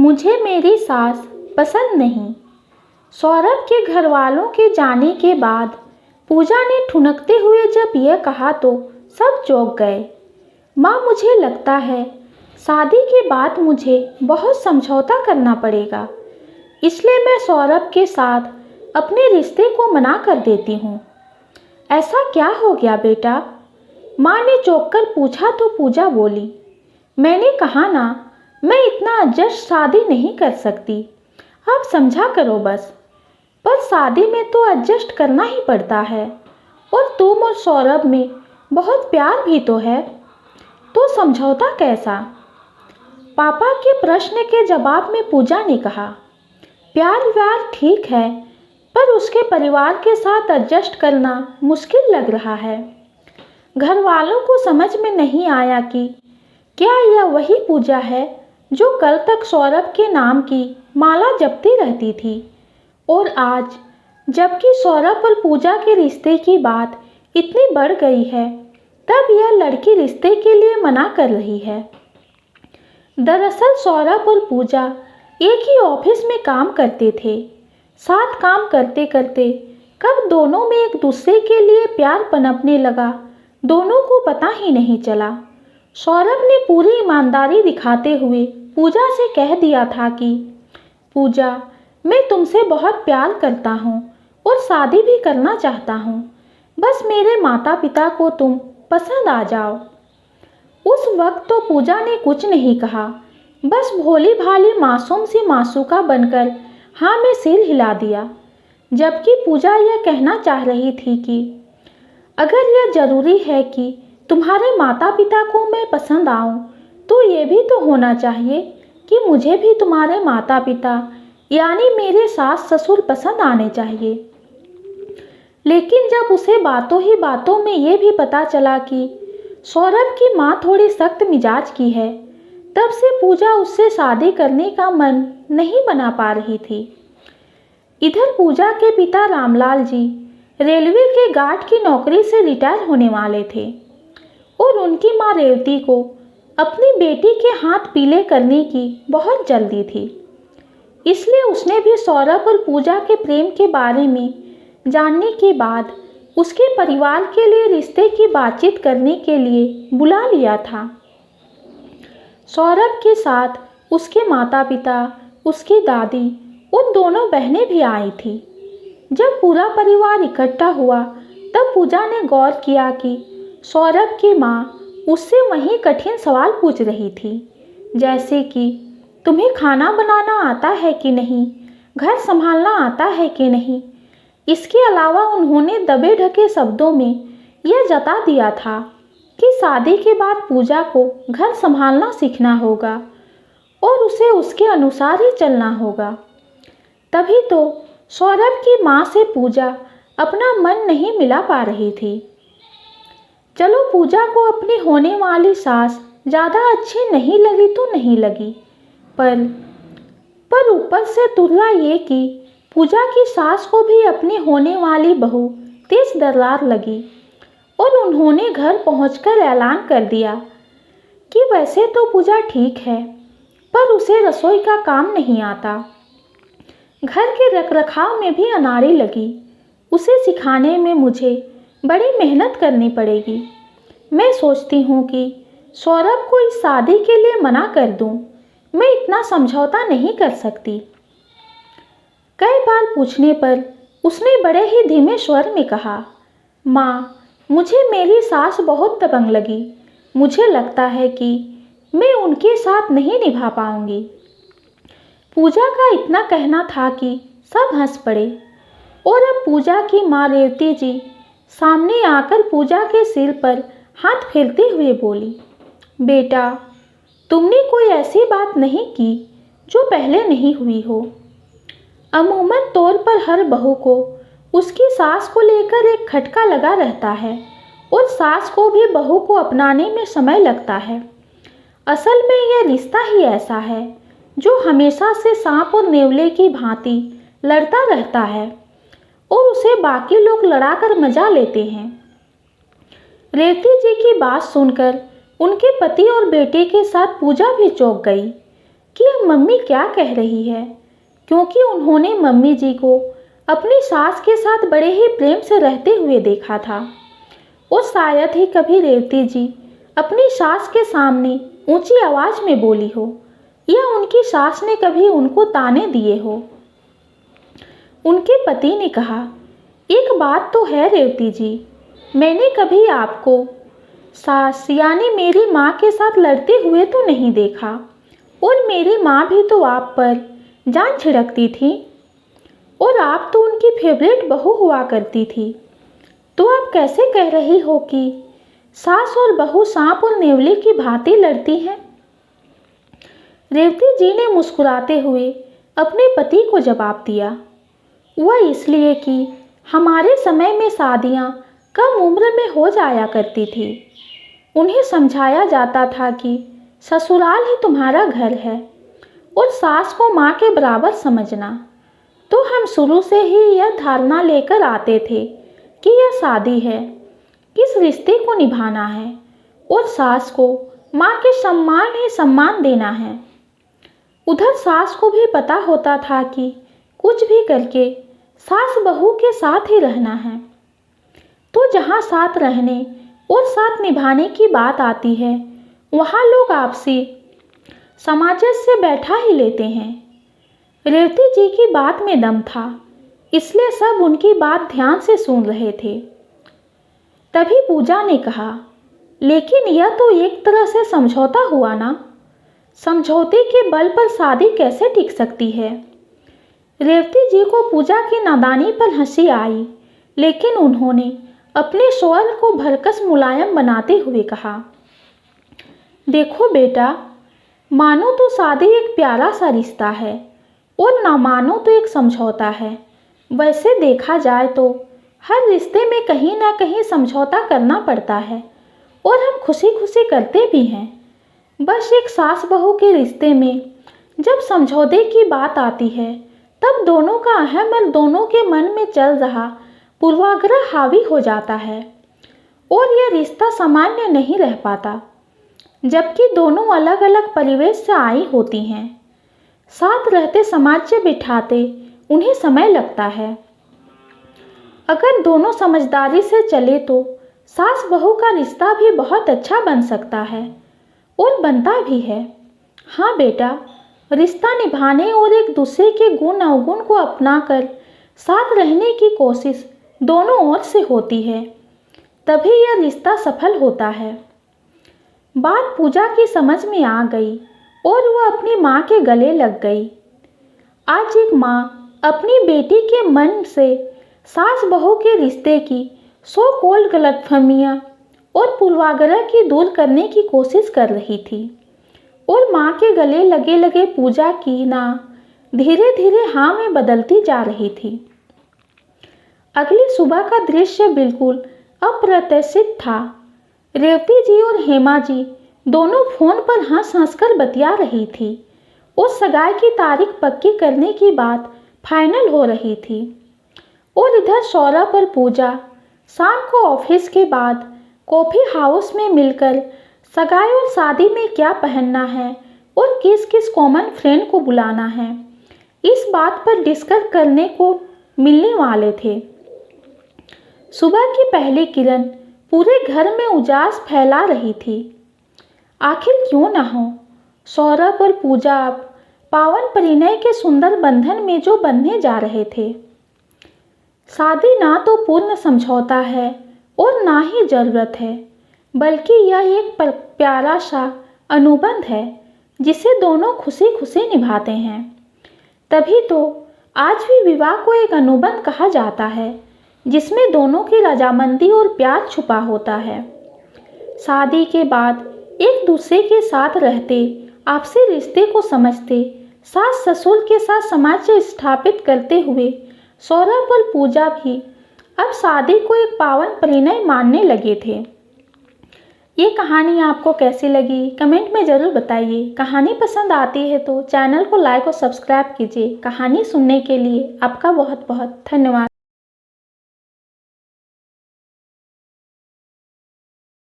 मुझे मेरी सास पसंद नहीं। सौरभ के घर वालों के जाने के बाद पूजा ने ठुनकते हुए जब यह कहा तो सब चौंक गए। माँ, मुझे लगता है शादी के बाद मुझे बहुत समझौता करना पड़ेगा, इसलिए मैं सौरभ के साथ अपने रिश्ते को मना कर देती हूँ। ऐसा क्या हो गया बेटा? माँ ने चौंक कर पूछा तो पूजा बोली, मैंने कहा ना, मैं इतना एडजस्ट शादी नहीं कर सकती। आप समझा करो बस। पर शादी में तो एडजस्ट करना ही पड़ता है, और तुम और सौरभ में बहुत प्यार भी तो है, तो समझौता कैसा? पापा के प्रश्न के जवाब में पूजा ने कहा, प्यार व्यार ठीक है, पर उसके परिवार के साथ एडजस्ट करना मुश्किल लग रहा है। घर वालों को समझ में नहीं आया कि क्या यह वही पूजा है जो कल तक सौरभ के नाम की माला जपती रहती थी, और आज जबकि सौरभ और पूजा के रिश्ते की बात इतनी बढ़ गई है, तब यह लड़की रिश्ते के लिए मना कर रही है। दरअसल सौरभ और पूजा एक ही ऑफिस में काम करते थे। साथ काम करते करते कब दोनों में एक दूसरे के लिए प्यार पनपने लगा, दोनों को पता ही नहीं चला। सौरभ ने पूरी ईमानदारी दिखाते हुए पूजा से कह दिया था कि पूजा, मैं तुमसे बहुत प्यार करता हूँ और शादी भी करना चाहता हूँ, बस मेरे माता पिता को तुम पसंद आ जाओ। उस वक्त तो पूजा ने कुछ नहीं कहा, बस भोली भाली मासूम सी मासूका बनकर हाँ में सिर हिला दिया। जबकि पूजा यह कहना चाह रही थी कि अगर यह जरूरी है कि तुम्हारे माता पिता को मैं पसंद आऊं, तो ये भी तो होना चाहिए कि मुझे भी तुम्हारे माता पिता यानी मेरे सास ससुर पसंद आने चाहिए। लेकिन जब उसे बातों ही बातों में ये भी पता चला कि सौरभ की माँ थोड़ी सख्त मिजाज की है, तब से पूजा उससे शादी करने का मन नहीं बना पा रही थी। इधर पूजा के पिता रामलाल जी रेलवे के गार्ड की नौकरी से रिटायर होने वाले थे, और उनकी माँ रेवती को अपनी बेटी के हाथ पीले करने की बहुत जल्दी थी। इसलिए उसने भी सौरभ और पूजा के प्रेम के बारे में जानने के बाद उसके परिवार के लिए रिश्ते की बातचीत करने के लिए बुला लिया था। सौरभ के साथ उसके माता पिता, उसकी दादी, उन दोनों बहनें भी आई थी। जब पूरा परिवार इकट्ठा हुआ, तब पूजा ने गौर किया कि सौरभ की माँ उससे वही कठिन सवाल पूछ रही थी, जैसे कि तुम्हें खाना बनाना आता है कि नहीं, घर संभालना आता है कि नहीं। इसके अलावा उन्होंने दबे ढके शब्दों में यह जता दिया था कि शादी के बाद पूजा को घर संभालना सीखना होगा और उसे उसके अनुसार ही चलना होगा। तभी तो सौरभ की माँ से पूजा अपना मन नहीं मिला पा रही थी। चलो, पूजा को अपनी होने वाली सास ज़्यादा अच्छी नहीं लगी तो नहीं लगी, पर ऊपर से तुलना ये कि पूजा की सास को भी अपनी होने वाली बहू तेज दरार लगी, और उन्होंने घर पहुंचकर ऐलान कर दिया कि वैसे तो पूजा ठीक है, पर उसे रसोई का काम नहीं आता। घर के रखरखाव में भी अनाड़ी लगी, उसे सिखाने में मुझे बड़ी मेहनत करनी पड़ेगी। मैं सोचती हूँ कि सौरभ को इस शादी के लिए मना कर दूँ, मैं इतना समझौता नहीं कर सकती। कई बार पूछने पर उसने बड़े ही धीमे स्वर में कहा, माँ, मुझे मेरी सास बहुत दबंग लगी, मुझे लगता है कि मैं उनके साथ नहीं निभा पाऊंगी। पूजा का इतना कहना था कि सब हंस पड़े, और अब पूजा की माँ रेवती जी सामने आकर पूजा के सिर पर हाथ फेरते हुए बोली, बेटा, तुमने कोई ऐसी बात नहीं की जो पहले नहीं हुई हो। अमूमन तौर पर हर बहू को उसकी सास को लेकर एक खटका लगा रहता है, और सास को भी बहू को अपनाने में समय लगता है। असल में यह रिश्ता ही ऐसा है जो हमेशा से सांप और नेवले की भांति लड़ता रहता है, और उसे बाकी लोग लड़ाकर मजा लेते हैं। रेवती जी की बात सुनकर उनके पति और बेटे के साथ पूजा भी चौंक गई। कि अब मम्मी क्या कह रही है, क्योंकि उन्होंने मम्मी जी को अपनी सास के साथ बड़े ही प्रेम से रहते हुए देखा था और शायद ही कभी रेवती जी अपनी सास के सामने ऊंची आवाज में बोली हो या उनकी सास ने कभी उनको ताने दिए हो। उनके पति ने कहा, एक बात तो है रेवती जी, मैंने कभी आपको सास यानी मेरी माँ के साथ लड़ते हुए तो नहीं देखा और मेरी माँ भी तो आप पर जान छिड़कती थी और आप तो उनकी फेवरेट बहू हुआ करती थी। तो आप कैसे कह रही हो कि सास और बहू सांप और नेवले की भांति लड़ती हैं? रेवती जी ने मुस्कुराते हुए अपने पति को जवाब दिया, वह इसलिए कि हमारे समय में शादियाँ कम उम्र में हो जाया करती थी। उन्हें समझाया जाता था कि ससुराल ही तुम्हारा घर है और सास को माँ के बराबर समझना। तो हम शुरू से ही यह धारणा लेकर आते थे कि यह शादी है, किस रिश्ते को निभाना है और सास को माँ के सम्मान ही सम्मान देना है। उधर सास को भी पता होता था कि कुछ भी करके सास बहू के साथ ही रहना है। तो जहाँ साथ रहने और साथ निभाने की बात आती है, वहाँ लोग आपसी सामंजस्य बैठा ही लेते हैं। रेवती जी की बात में दम था, इसलिए सब उनकी बात ध्यान से सुन रहे थे। तभी पूजा ने कहा, लेकिन यह तो एक तरह से समझौता हुआ ना, समझौते के बल पर शादी कैसे टिक सकती है? रेवती जी को पूजा की नादानी पर हंसी आई, लेकिन उन्होंने अपने स्वर को भरकस मुलायम बनाते हुए कहा, देखो बेटा, मानो तो शादी एक प्यारा सा रिश्ता है और ना मानो तो एक समझौता है। वैसे देखा जाए तो हर रिश्ते में कहीं ना कहीं समझौता करना पड़ता है और हम खुशी खुशी करते भी हैं। बस एक सास बहू के रिश्ते में जब समझौते की बात आती है, तब दोनों का अहम और दोनों के मन में चल रहा पूर्वाग्रह हावी हो जाता है और यह रिश्ता सामान्य नहीं रह पाता। जबकि दोनों अलग अलग परिवेश से आई होती हैं, साथ रहते सामंजस्य बिठाते उन्हें समय लगता है। अगर दोनों समझदारी से चले तो सास बहू का रिश्ता भी बहुत अच्छा बन सकता है और बनता भी है। हाँ बेटा, रिश्ता निभाने और एक दूसरे के गुण अवगुण को अपनाकर साथ रहने की कोशिश दोनों ओर से होती है, तभी यह रिश्ता सफल होता है। बात पूजा की समझ में आ गई और वह अपनी माँ के गले लग गई। आज एक माँ अपनी बेटी के मन से सास बहू के रिश्ते की सो कॉल्ड गलतफहमियाँ और पूर्वाग्रह की दूर करने की कोशिश कर रही थी और माँ के गले लगे लगे पूजा की ना धीरे धीरे हाँ में बदलती जा रही थी। अगली सुबह का दृश्य बिल्कुल अप्रत्याशित था। रेवती जी और हेमा जी दोनों फोन पर हंस हंस कर बतिया रही थी और सगाई की तारीख पक्की करने की बात फाइनल हो रही थी। और इधर सौरभ और पूजा शाम को ऑफिस के बाद कॉफ़ी हाउस में मिलकर सगाई और शादी में क्या पहनना है और किस किस कॉमन फ्रेंड को बुलाना है, इस बात पर डिस्कस करने को मिलने वाले थे। सुबह की पहली किरण पूरे घर में उजास फैला रही थी। आखिर क्यों न हो, सौरभ और पूजा अब पावन परिणय के सुंदर बंधन में जो बंधने जा रहे थे। शादी ना तो पूर्ण समझौता है और ना ही जरूरत है, बल्कि यह एक प्यारा सा अनुबंध है जिसे दोनों खुशी खुशी निभाते हैं। तभी तो आज भी विवाह को एक अनुबंध कहा जाता है, जिसमें दोनों की रजामंदी और प्यार छुपा होता है। शादी के बाद एक दूसरे के साथ रहते, आपसी रिश्ते को समझते, सास ससुर के साथ सामंजस्य स्थापित करते हुए सौरभ और पूजा भी अब शादी को एक पावन परिणय मानने लगे थे। ये कहानी आपको कैसी लगी कमेंट में ज़रूर बताइए। कहानी पसंद आती है तो चैनल को लाइक और सब्सक्राइब कीजिए। कहानी सुनने के लिए आपका बहुत बहुत धन्यवाद।